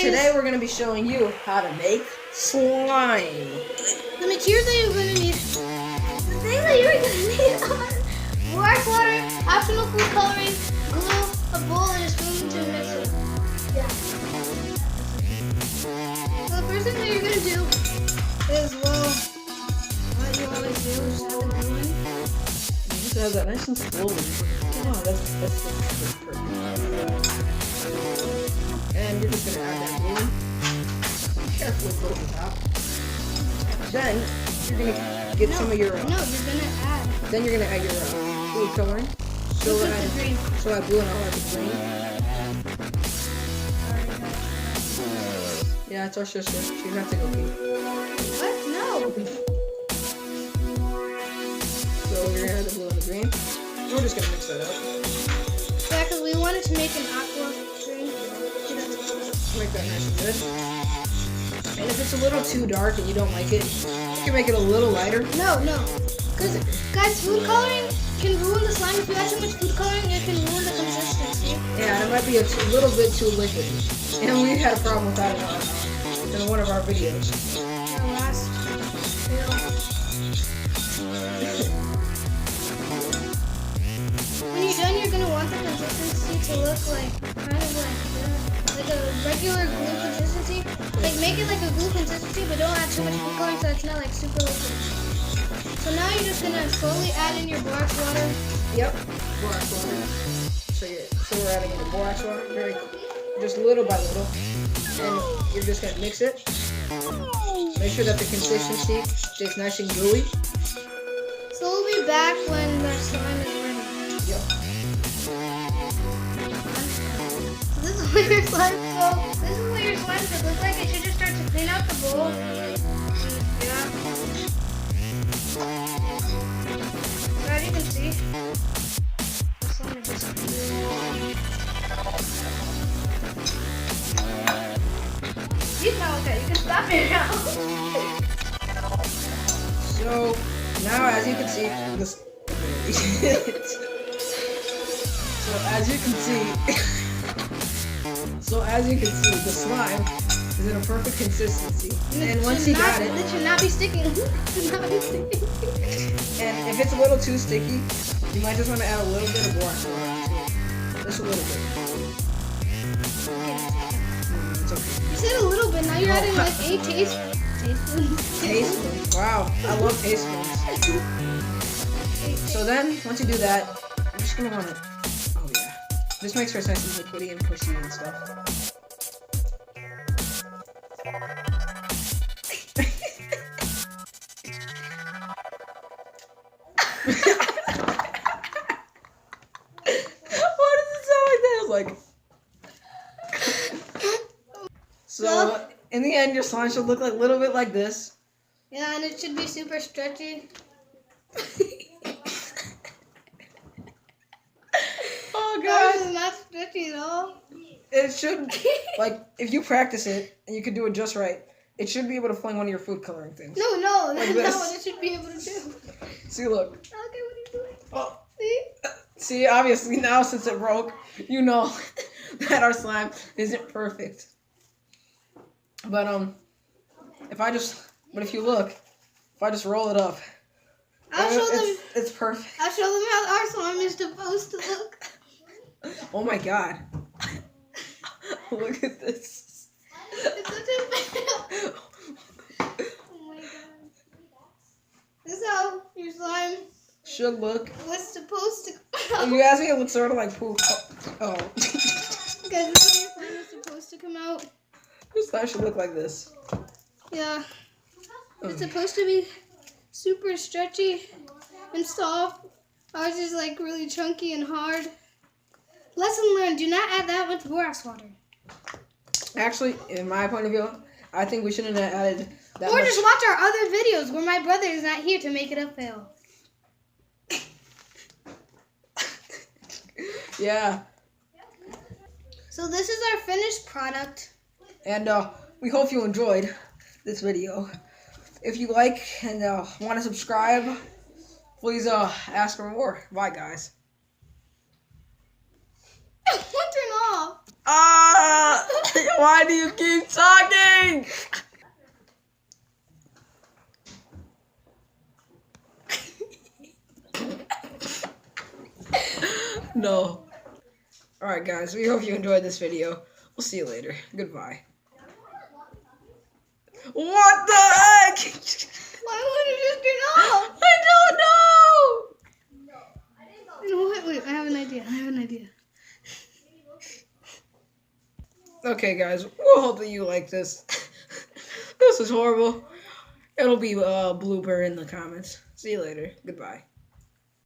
today we're going to be showing you how to make slime. The materials that you're going to need, the thing that you're going to need are borax water, optional food coloring, glue, a bowl, and a spoon to mix it. Yeah. So the first thing that you're going to do is, well, what you always do is just have the glue in. Just have that nice and slowly. Oh, that's perfect. And you're just going to add that glue. Carefully put it on top. Then you're going to get some of your... No, you're going to add. Then you're going to add your food coloring. So I blue and I'll add the green. Yeah, it's our sister. She's not to go pee. What? No. So you're going to add the blue and the green. We're just going to mix that up. Yeah, because we wanted to make an aqua green. Make that nice and good. And if it's a little too dark and you don't like it, you can make it a little lighter. No. Because, guys, food coloring can ruin the slime. If you add too much food coloring, it can ruin the consistency. Yeah, it might be a little bit too liquid. And we had a problem with that in one of our videos. Our last video. When you're done, you're going to want the consistency to look like kind of like a regular glue consistency. Like make it like a glue consistency, but don't add too much food coloring so it's not like super liquid. So now you're just gonna slowly add in your borax water. Yep, borax water. So we're adding in the borax water, just little by little, and you're just gonna mix it. Make sure that the consistency stays nice and gooey. So we'll be back when the slime is ready. Yep. So this is what your slime. Should look like. It should just start to clean out the bowl. Yeah. So as you can see, the slime is just You can stop it now. So now, as you can see, this. So as you can see, the slime is in a perfect consistency. And once you got it, should not be sticking. It should not be sticking. And if it's a little too sticky, you might just want to add a little bit of borax water to it. Just a little bit. It's okay. You said a little bit. Now you're adding like 8 tablespoons. Tablespoons. Wow, I love tablespoons. So then, once you do that, you're just gonna want to. Oh yeah. This makes her nice and liquidy and pushy and stuff. Why does it sound like that? It's like. So, in the end, your slime should look like a little bit like this. Yeah, and it should be super stretchy. Oh god. It's not stretchy at all. It should, like, if you practice it and you can do it just right, it should be able to fling one of your food coloring things. No, Like that's this. not what it should be able to do. See, look. Okay, what are you doing? Oh. See? See, obviously now since it broke, you know that our slime isn't perfect. But if you look, if I just roll it up, it's perfect. I'll show them how our slime is supposed to look. Oh my god. Look at this. It's such a fail. Oh my god. This is how your slime Should look. was supposed to If come you out. ask me, it looks sort of like poop. Oh. Guys, this is how your slime is supposed to come out. This slime should look like this. Yeah. It's supposed to be super stretchy and soft. Ours is like really chunky and hard. Lesson learned, do not add that much borax water. Actually, in my point of view, I think we shouldn't have added that Or much. just watch our other videos where my brother is not here to make it a fail. Yeah. So this is our finished product. And we hope you enjoyed this video. If you like and want to subscribe, please ask for more. Bye, guys. Turn off. Ah! Why do you keep talking? No. Alright guys, we hope you enjoyed this video. We'll see you later. Goodbye. What the heck? Why wouldn't you just get off? I don't know! No, wait, I have an idea. Okay guys, we'll hope that you like this. This is horrible. It'll be a blooper in the comments. See you later. Goodbye.